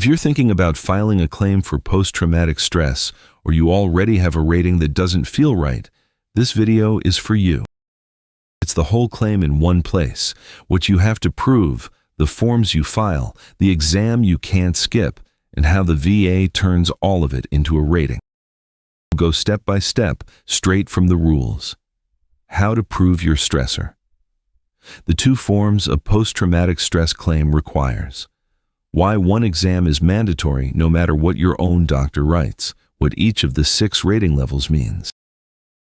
If you're thinking about filing a claim for post-traumatic stress, or you already have a rating that doesn't feel right, this video is for you. It's the whole claim in one place, what you have to prove, the forms you file, the exam you can't skip, and how the VA turns all of it into a rating. We'll go step by step, straight from the rules. How to prove your stressor. The 2 forms a post-traumatic stress claim requires. Why one exam is mandatory no matter what your own doctor writes, what each of the 6 rating levels means.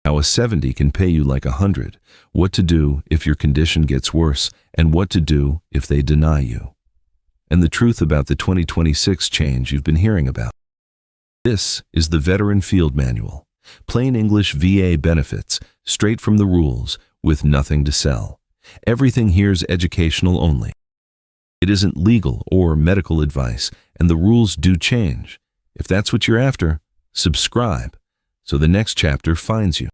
How a 70 can pay you like 100, what to do if your condition gets worse, and what to do if they deny you. And the truth about the 2026 change you've been hearing about. This is the Veteran Field Manual. Plain English VA benefits, straight from the rules, with nothing to sell. Everything here's educational only. It isn't legal or medical advice, and the rules do change. If that's what you're after, subscribe, so the next chapter finds you.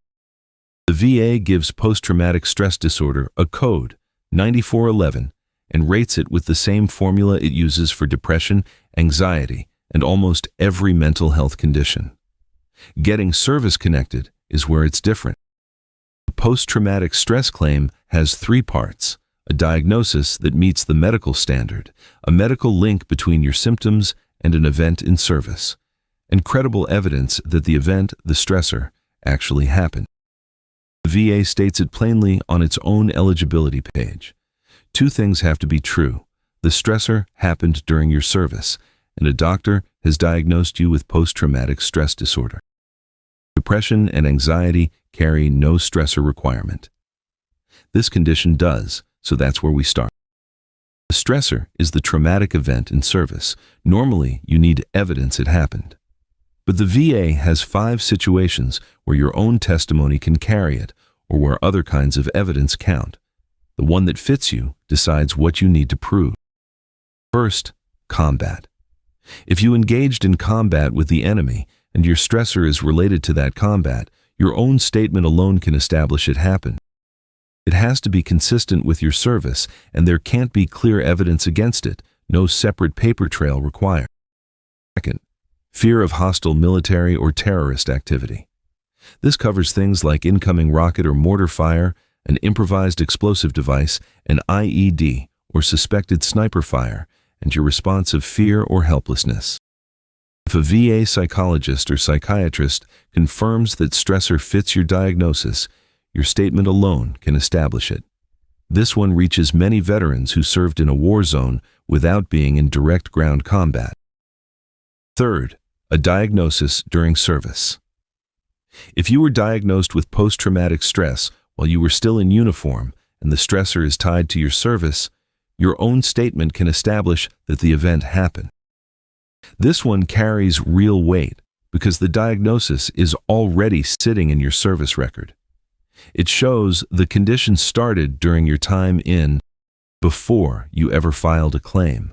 The VA gives post-traumatic stress disorder a code, 9411, and rates it with the same formula it uses for depression, anxiety, and almost every mental health condition. Getting service-connected is where it's different. The post-traumatic stress claim has 3 parts. A diagnosis that meets the medical standard, a medical link between your symptoms and an event in service, and credible evidence that the event, the stressor, actually happened. The VA states it plainly on its own eligibility page. 2 things have to be true. The stressor happened during your service, and a doctor has diagnosed you with post-traumatic stress disorder. Depression and anxiety carry no stressor requirement. This condition does. So that's where we start. The stressor is the traumatic event in service. Normally, you need evidence it happened. But the VA has 5 situations where your own testimony can carry it, or where other kinds of evidence count. The one that fits you decides what you need to prove. First, combat. If you engaged in combat with the enemy and your stressor is related to that combat, your own statement alone can establish it happened. It has to be consistent with your service, and there can't be clear evidence against it, no separate paper trail required. Second, fear of hostile military or terrorist activity. This covers things like incoming rocket or mortar fire, an improvised explosive device, an IED, or suspected sniper fire, and your response of fear or helplessness. If a VA psychologist or psychiatrist confirms that stressor fits your diagnosis, your statement alone can establish it. This one reaches many veterans who served in a war zone without being in direct ground combat. Third, a diagnosis during service. If you were diagnosed with post-traumatic stress while you were still in uniform and the stressor is tied to your service, your own statement can establish that the event happened. This one carries real weight because the diagnosis is already sitting in your service record. It shows the condition started during your time in, before you ever filed a claim.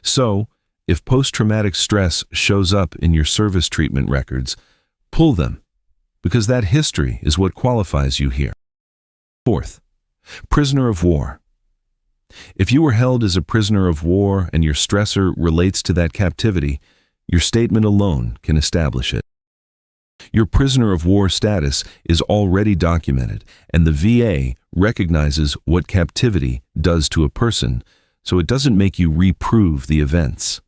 So, if post-traumatic stress shows up in your service treatment records, pull them, because that history is what qualifies you here. Fourth, prisoner of war. If you were held as a prisoner of war and your stressor relates to that captivity, your statement alone can establish it. Your prisoner of war status is already documented, and the VA recognizes what captivity does to a person, so it doesn't make you reprove the events.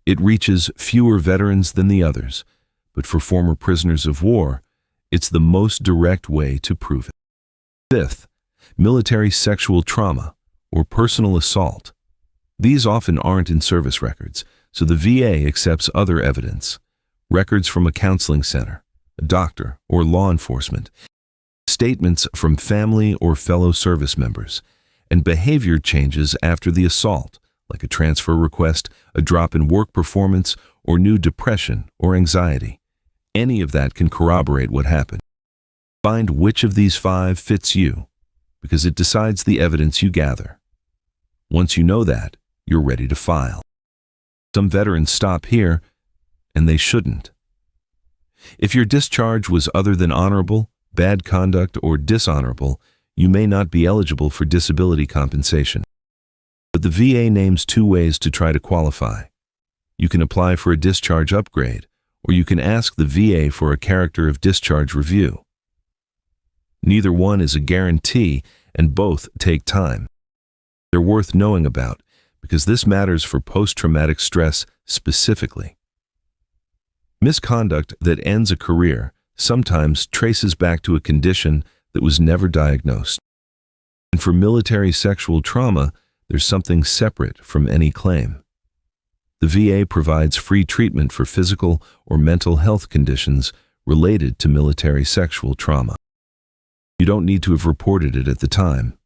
It reaches fewer veterans than the others, but for former prisoners of war, it's the most direct way to prove it. Fifth, military sexual trauma or personal assault. These often aren't in service records, so the VA accepts other evidence. Records from a counseling center, a doctor, or law enforcement, statements from family or fellow service members, and behavior changes after the assault, like a transfer request, a drop in work performance, or new depression or anxiety. Any of that can corroborate what happened. Find which of these 5 fits you, because it decides the evidence you gather. Once you know that, you're ready to file. Some veterans stop here, and they shouldn't. If your discharge was other than honorable, bad conduct, or dishonorable, you may not be eligible for disability compensation. But the VA names 2 ways to try to qualify. you can apply for a discharge upgrade, or you can ask the VA for a character of discharge review. Neither one is a guarantee, and both take time. They're worth knowing about because this matters for post-traumatic stress specifically. Misconduct that ends a career sometimes traces back to a condition that was never diagnosed. And for military sexual trauma, there's something separate from any claim. The VA provides free treatment for physical or mental health conditions related to military sexual trauma. You don't need to have reported it at the time.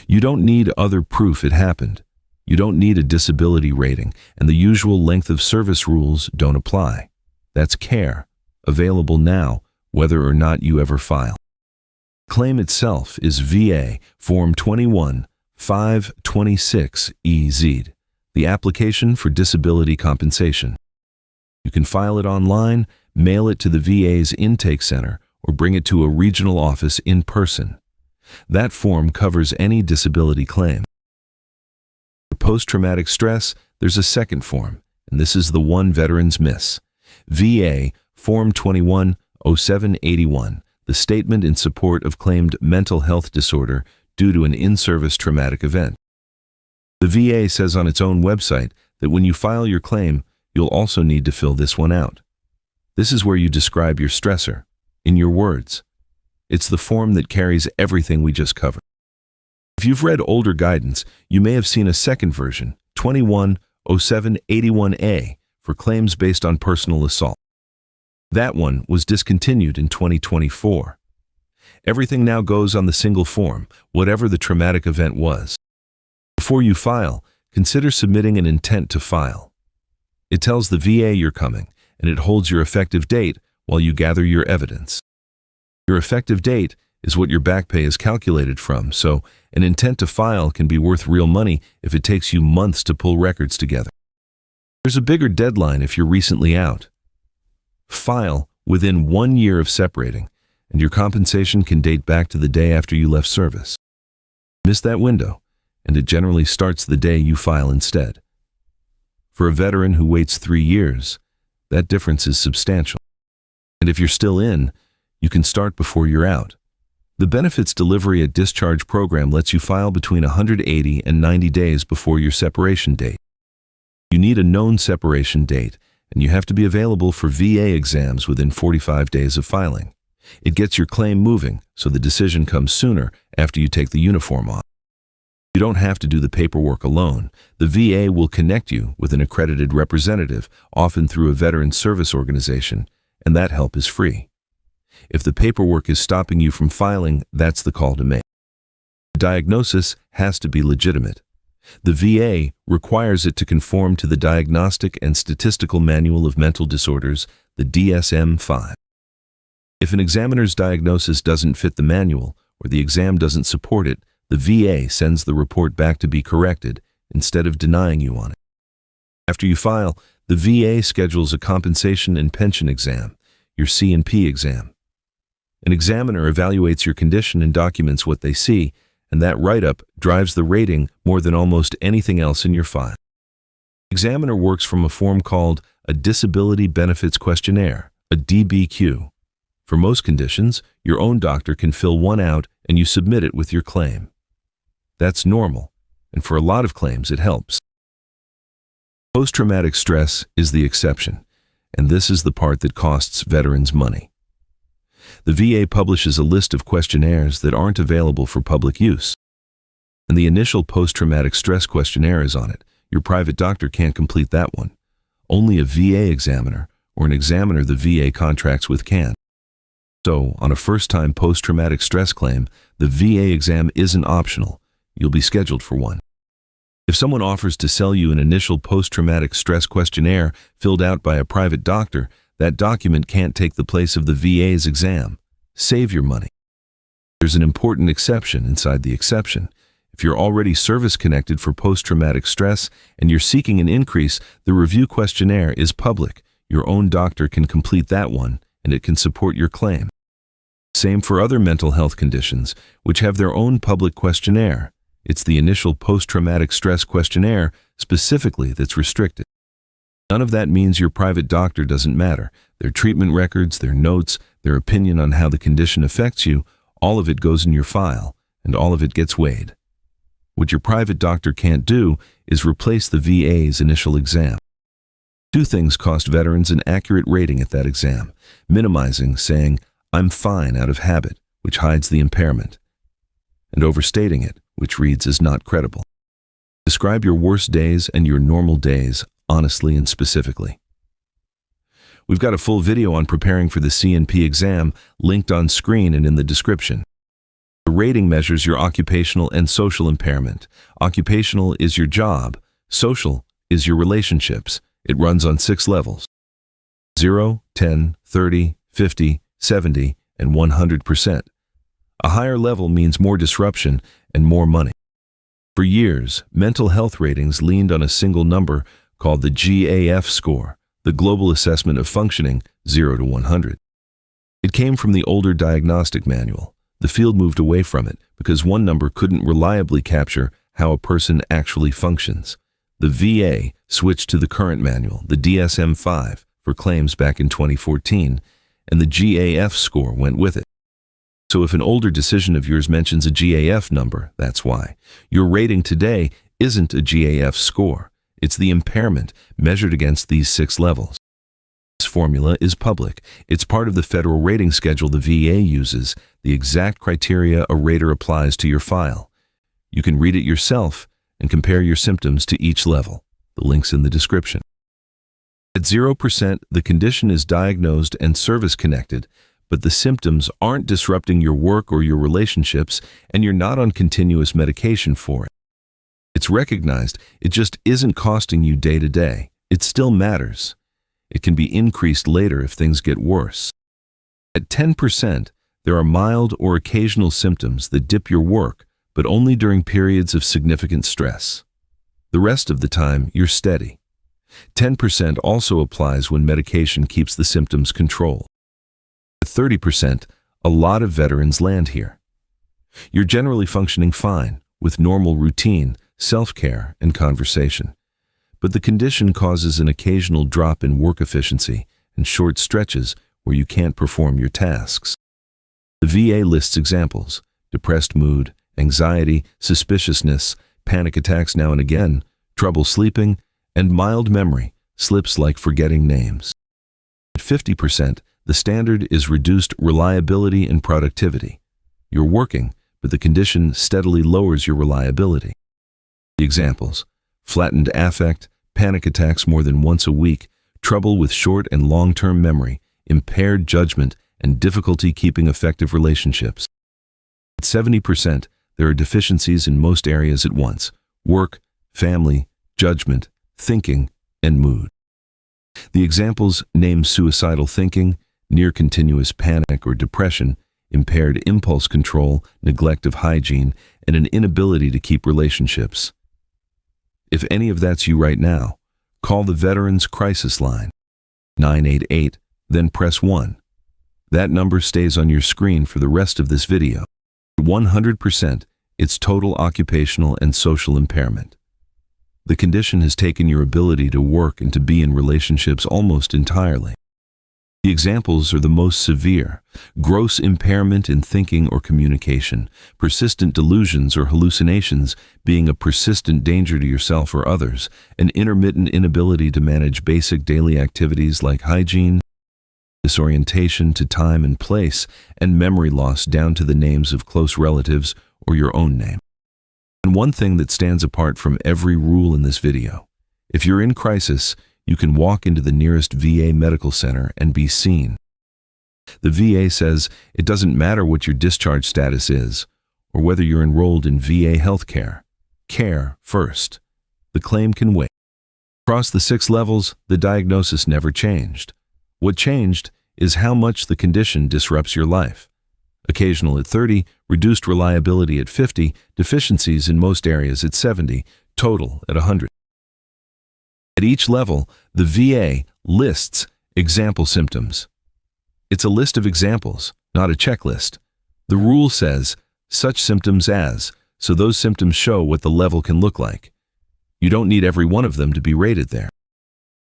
You don't need other proof it happened. You don't need a disability rating, and the usual length of service rules don't apply. That's care, available now, whether or not you ever file. The claim itself is VA Form 21-526-EZ, the application for disability compensation. You can file it online, mail it to the VA's intake center, or bring it to a regional office in person. That form covers any disability claim. For post-traumatic stress, there's a second form, and this is the one veterans miss. VA Form 21-0781, the statement in support of claimed mental health disorder due to an in-service traumatic event. The VA says on its own website that when you file your claim, you'll also need to fill this one out. This is where you describe your stressor, in your words. It's the form that carries everything we just covered. If you've read older guidance, you may have seen a second version, 21-0781A, for claims based on personal assault. That one was discontinued in 2024. Everything now goes on the single form, whatever the traumatic event was. Before you file, consider submitting an intent to file. It tells the VA you're coming, and it holds your effective date while you gather your evidence. Your effective date is what your back pay is calculated from, so an intent to file can be worth real money if it takes you months to pull records together. There's a bigger deadline if you're recently out. File within 1 year of separating, and your compensation can date back to the day after you left service. Miss that window, and it generally starts the day you file instead. For a veteran who waits 3 years, that difference is substantial. And if you're still in, you can start before you're out. The Benefits Delivery at Discharge program lets you file between 180 and 90 days before your separation date. You need a known separation date, and you have to be available for VA exams within 45 days of filing. It gets your claim moving, so the decision comes sooner after you take the uniform off. You don't have to do the paperwork alone. The VA will connect you with an accredited representative, often through a veteran service organization, and that help is free. If the paperwork is stopping you from filing, that's the call to make. The diagnosis has to be legitimate. The VA requires it to conform to the Diagnostic and Statistical Manual of Mental Disorders, the DSM-5. If an examiner's diagnosis doesn't fit the manual, or the exam doesn't support it, the VA sends the report back to be corrected instead of denying you on it. After you file, the VA schedules a compensation and pension exam, your C&P exam. An examiner evaluates your condition and documents what they see, and that write-up drives the rating more than almost anything else in your file. The examiner works from a form called a Disability Benefits Questionnaire, a DBQ. For most conditions, your own doctor can fill one out and you submit it with your claim. That's normal, and for a lot of claims it helps. Post-traumatic stress is the exception, and this is the part that costs veterans money. The VA publishes a list of questionnaires that aren't available for public use. And the initial post-traumatic stress questionnaire is on it. Your private doctor can't complete that one. Only a VA examiner or an examiner the VA contracts with can. So, on a first-time post-traumatic stress claim, the VA exam isn't optional. You'll be scheduled for one. If someone offers to sell you an initial post-traumatic stress questionnaire filled out by a private doctor, that document can't take the place of the VA's exam. Save your money. There's an important exception inside the exception. If you're already service-connected for post-traumatic stress and you're seeking an increase, the review questionnaire is public. Your own doctor can complete that one, and it can support your claim. Same for other mental health conditions, which have their own public questionnaire. It's the initial post-traumatic stress questionnaire specifically that's restricted. None of that means your private doctor doesn't matter. Their treatment records, their notes, their opinion on how the condition affects you, all of it goes in your file, and all of it gets weighed. What your private doctor can't do is replace the VA's initial exam. Two things cost veterans an accurate rating at that exam: minimizing, saying, "I'm fine" out of habit, which hides the impairment, and overstating it, which reads as not credible. Describe your worst days and your normal days, honestly and specifically. We've got a full video on preparing for the C&P exam, linked on screen and in the description. The rating measures your occupational and social impairment. Occupational is your job. Social is your relationships. It runs on 6 levels: 0, 10, 30, 50, 70, and 100%. A higher level means more disruption and more money. For years, mental health ratings leaned on a single number called the GAF score, the Global Assessment of Functioning, 0 to 100. It came from the older diagnostic manual. The field moved away from it because one number couldn't reliably capture how a person actually functions. The VA switched to the current manual, the DSM-5, for claims back in 2014, and the GAF score went with it. So if an older decision of yours mentions a GAF number, that's why. Your rating today isn't a GAF score. It's the impairment measured against these 6 levels. This formula is public. It's part of the federal rating schedule the VA uses, the exact criteria a rater applies to your file. You can read it yourself and compare your symptoms to each level. The link's in the description. At 0%, the condition is diagnosed and service-connected, but the symptoms aren't disrupting your work or your relationships, and you're not on continuous medication for it. It's recognized, it just isn't costing you day to day. It still matters. It can be increased later if things get worse. At 10%, there are mild or occasional symptoms that dip your work, but only during periods of significant stress. The rest of the time, you're steady. 10% also applies when medication keeps the symptoms controlled. At 30%, a lot of veterans land here. You're generally functioning fine, with normal routine, self-care, and conversation. But the condition causes an occasional drop in work efficiency and short stretches where you can't perform your tasks. The VA lists examples: depressed mood, anxiety, suspiciousness, panic attacks now and again, trouble sleeping, and mild memory, slips like forgetting names. At 50%, the standard is reduced reliability and productivity. You're working, but the condition steadily lowers your reliability. The examples: flattened affect, panic attacks more than once a week, trouble with short and long-term memory, impaired judgment, and difficulty keeping effective relationships. At 70%, there are deficiencies in most areas at once: work, family, judgment, thinking, and mood. The examples name suicidal thinking, near continuous panic or depression, impaired impulse control, neglect of hygiene, and an inability to keep relationships. If any of that's you right now, call the Veterans Crisis Line, 988, then press 1. That number stays on your screen for the rest of this video. 100%, it's total occupational and social impairment. The condition has taken your ability to work and to be in relationships almost entirely. The examples are the most severe: gross impairment in thinking or communication, persistent delusions or hallucinations being a persistent danger to yourself or others, an intermittent inability to manage basic daily activities like hygiene, disorientation to time and place, and memory loss down to the names of close relatives or your own name. And one thing that stands apart from every rule in this video: if you're in crisis, you can walk into the nearest VA medical center and be seen. The VA says it doesn't matter what your discharge status is or whether you're enrolled in VA healthcare. Care first. The claim can wait. Across the 6 levels, the diagnosis never changed. What changed is how much the condition disrupts your life. Occasional at 30, reduced reliability at 50, deficiencies in most areas at 70, total at 100. At each level, the VA lists example symptoms. It's a list of examples, not a checklist. The rule says, such symptoms as, so those symptoms show what the level can look like. You don't need every one of them to be rated there.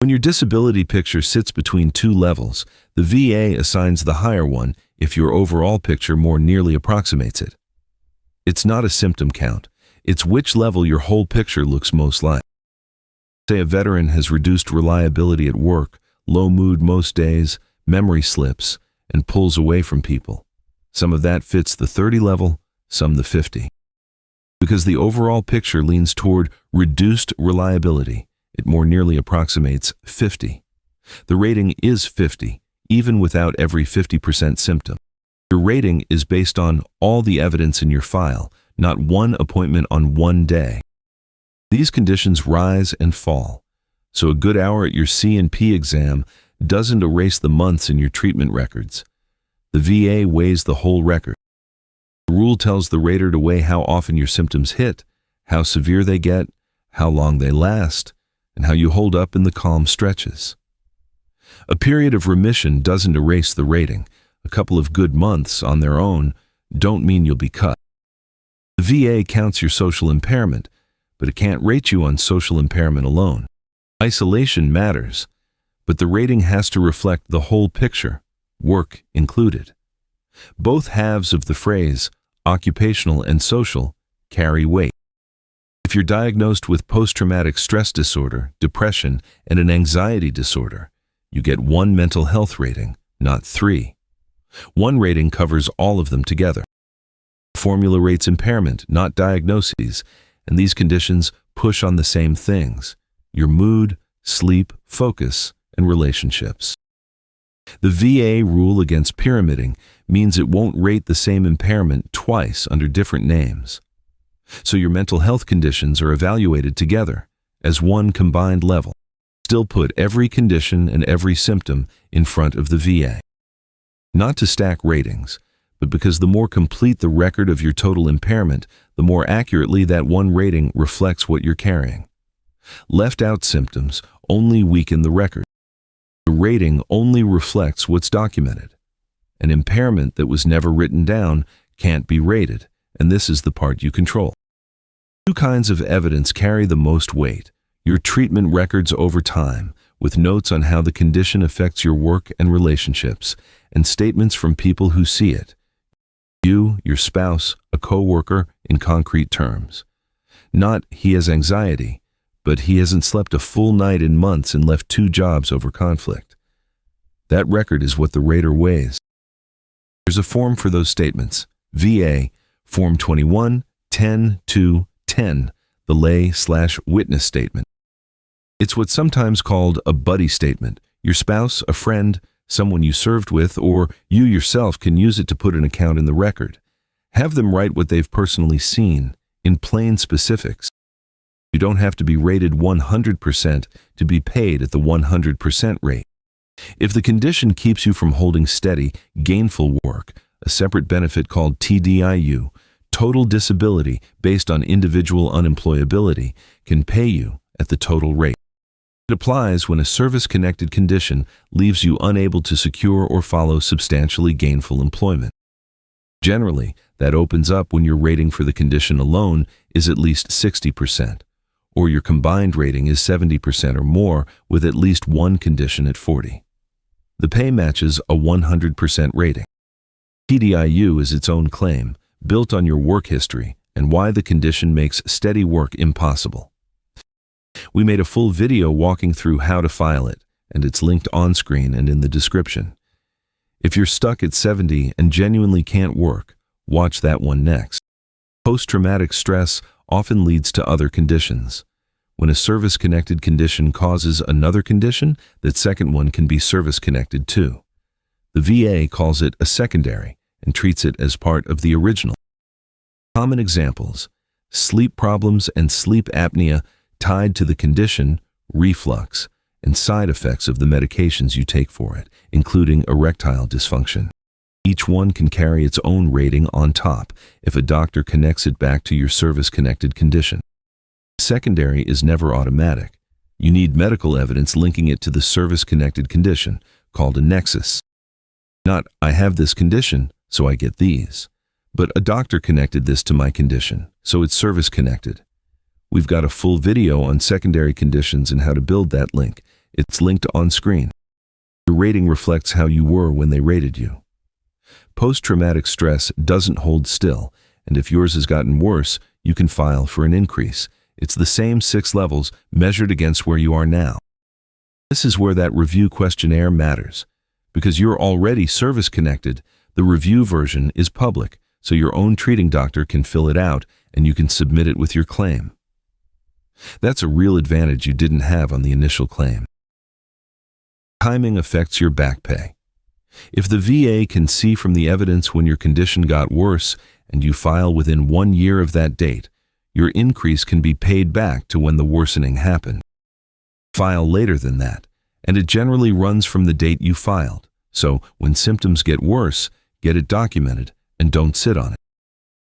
When your disability picture sits between two levels, the VA assigns the higher one if your overall picture more nearly approximates it. It's not a symptom count. It's which level your whole picture looks most like. Say a veteran has reduced reliability at work, low mood most days, memory slips, and pulls away from people. Some of that fits the 30 level, some the 50. Because the overall picture leans toward reduced reliability, it more nearly approximates 50. The rating is 50, even without every 50% symptom. Your rating is based on all the evidence in your file, not one appointment on one day. These conditions rise and fall, so a good hour at your C&P exam doesn't erase the months in your treatment records. The VA weighs the whole record. The rule tells the rater to weigh how often your symptoms hit, how severe they get, how long they last, and how you hold up in the calm stretches. A period of remission doesn't erase the rating. A couple of good months on their own don't mean you'll be cut. The VA counts your social impairment, but it can't rate you on social impairment alone. Isolation matters, but the rating has to reflect the whole picture, work included. Both halves of the phrase, occupational and social, carry weight. If you're diagnosed with post-traumatic stress disorder, depression, and an anxiety disorder, you get one mental health rating, not three. One rating covers all of them together. The formula rates impairment, not diagnoses, and these conditions push on the same things: your mood, sleep, focus, and relationships. The VA rule against pyramiding means it won't rate the same impairment twice under different names. So your mental health conditions are evaluated together as one combined level. Still put every condition and every symptom in front of the VA. Not to stack ratings, but because the more complete the record of your total impairment, the more accurately that one rating reflects what you're carrying. Left out symptoms only weaken the record. The rating only reflects what's documented. An impairment that was never written down can't be rated, and this is the part you control. Two kinds of evidence carry the most weight: your treatment records over time, with notes on how the condition affects your work and relationships, and statements from people who see it. You, your spouse, a coworker, in concrete terms. Not he has anxiety, but he hasn't slept a full night in months and left 2 jobs over conflict. That record is what the rater weighs. There's a form for those statements. VA, Form 21-10-2-10, the lay/witness statement. It's what's sometimes called a buddy statement. Your spouse, a friend, someone you served with, or you yourself can use it to put an account in the record. Have them write what they've personally seen, in plain specifics. You don't have to be rated 100% to be paid at the 100% rate. If the condition keeps you from holding steady, gainful work, a separate benefit called TDIU, total disability based on individual unemployability, can pay you at the total rate. It applies when a service-connected condition leaves you unable to secure or follow substantially gainful employment. Generally, that opens up when your rating for the condition alone is at least 60%, or your combined rating is 70% or more with at least one condition at 40%. The pay matches a 100% rating. TDIU is its own claim, built on your work history and why the condition makes steady work impossible. We made a full video walking through how to file it, and it's linked on screen and in the description. If you're stuck at 70 and genuinely can't work, watch that one next. Post-traumatic stress often leads to other conditions. When a service-connected condition causes another condition, that second one can be service-connected too. The VA calls it a secondary and treats it as part of the original. Common examples: sleep problems and sleep apnea tied to the condition, reflux, and side effects of the medications you take for it, including erectile dysfunction. Each one can carry its own rating on top if a doctor connects it back to your service-connected condition. Secondary is never automatic. You need medical evidence linking it to the service-connected condition, called a nexus. Not, I have this condition, so I get these, but a doctor connected this to my condition, so it's service-connected. We've got a full video on secondary conditions and how to build that link. It's linked on screen. Your rating reflects how you were when they rated you. Post-traumatic stress doesn't hold still, and if yours has gotten worse, you can file for an increase. It's the same 6 levels measured against where you are now. This is where that review questionnaire matters. Because you're already service-connected, the review version is public, so your own treating doctor can fill it out and you can submit it with your claim. That's a real advantage you didn't have on the initial claim. Timing affects your back pay. If the VA can see from the evidence when your condition got worse and you file within 1 year of that date, your increase can be paid back to when the worsening happened. File later than that, and it generally runs from the date you filed. So when symptoms get worse, get it documented and don't sit on it.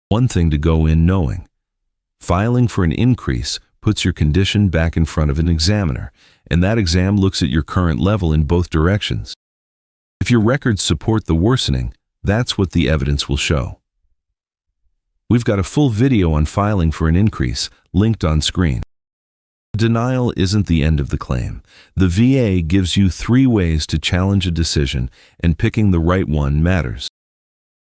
One thing to go in knowing: filing for an increase puts your condition back in front of an examiner, and that exam looks at your current level in both directions. If your records support the worsening, that's what the evidence will show. We've got a full video on filing for an increase, linked on screen. Denial isn't the end of the claim. The VA gives you 3 ways to challenge a decision, and picking the right one matters.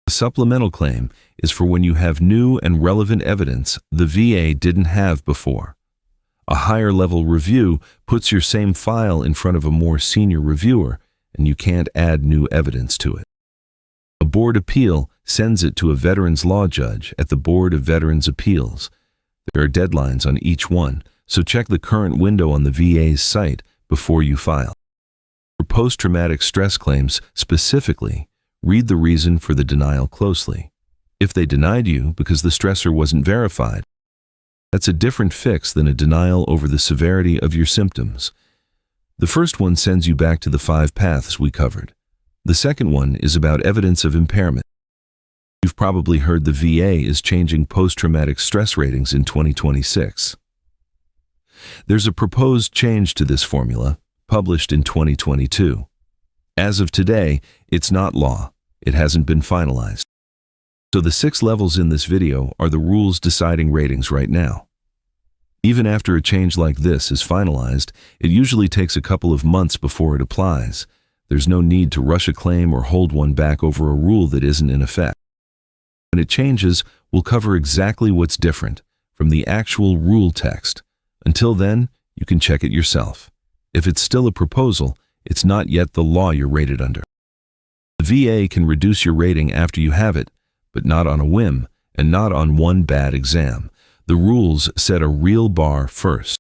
A supplemental claim is for when you have new and relevant evidence the VA didn't have before. A higher-level review puts your same file in front of a more senior reviewer, and you can't add new evidence to it. A board appeal sends it to a veterans law judge at the Board of Veterans Appeals. There are deadlines on each one, so check the current window on the VA's site before you file. For post-traumatic stress claims specifically, read the reason for the denial closely. If they denied you because the stressor wasn't verified, that's a different fix than a denial over the severity of your symptoms. The first one sends you back to the 5 paths we covered. The second one is about evidence of impairment. You've probably heard the VA is changing post-traumatic stress ratings in 2026. There's a proposed change to this formula, published in 2022. As of today, it's not law. It hasn't been finalized. So the 6 levels in this video are the rules deciding ratings right now. Even after a change like this is finalized, it usually takes a couple of months before it applies. There's no need to rush a claim or hold one back over a rule that isn't in effect. When it changes, we'll cover exactly what's different from the actual rule text. Until then, you can check it yourself. If it's still a proposal, it's not yet the law you're rated under. The VA can reduce your rating after you have it, but not on a whim and not on one bad exam. The rules set a real bar first.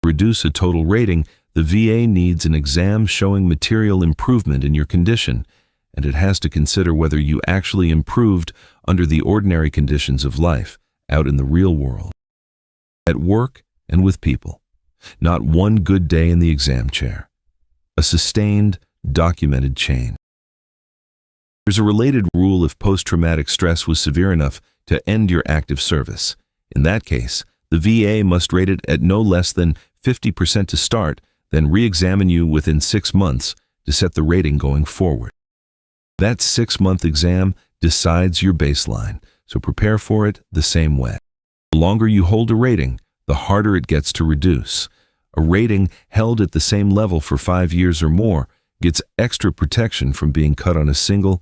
To reduce a total rating, the VA needs an exam showing material improvement in your condition, and it has to consider whether you actually improved under the ordinary conditions of life out in the real world, at work and with people. Not one good day in the exam chair. A sustained, documented chain. There's a related rule if post-traumatic stress was severe enough to end your active service. In that case, the VA must rate it at no less than 50% to start, then re-examine you within 6 months to set the rating going forward. That 6-month exam decides your baseline, so prepare for it the same way. The longer you hold a rating, the harder it gets to reduce. A rating held at the same level for 5 years or more gets extra protection from being cut on a single,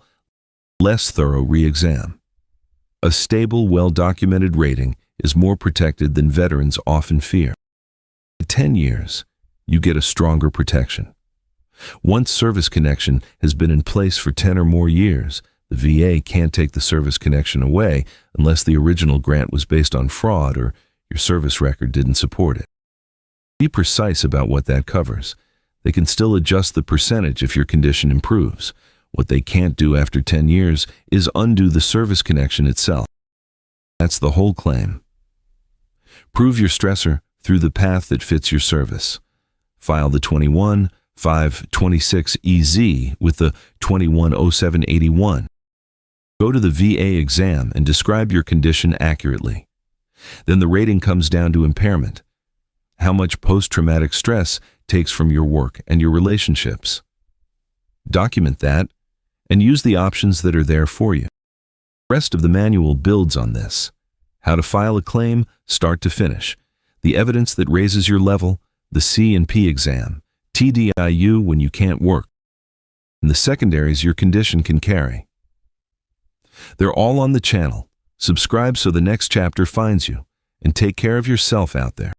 less thorough re-exam. A stable, well-documented rating is more protected than veterans often fear. At 10 years, you get a stronger protection. Once service connection has been in place for 10 or more years, the VA can't take the service connection away unless the original grant was based on fraud or your service record didn't support it. Be precise about what that covers. They can still adjust the percentage if your condition improves. What they can't do after 10 years is undo the service connection itself. That's the whole claim. Prove your stressor through the path that fits your service. File the 21-526-EZ with the 210781. Go to the VA exam and describe your condition accurately. Then the rating comes down to impairment. How much post-traumatic stress takes from your work and your relationships. Document that and use the options that are there for you. The rest of the manual builds on this. How to file a claim, start to finish. The evidence that raises your level, the C&P exam, TDIU when you can't work, and the secondaries your condition can carry. They're all on the channel. Subscribe so the next chapter finds you, and take care of yourself out there.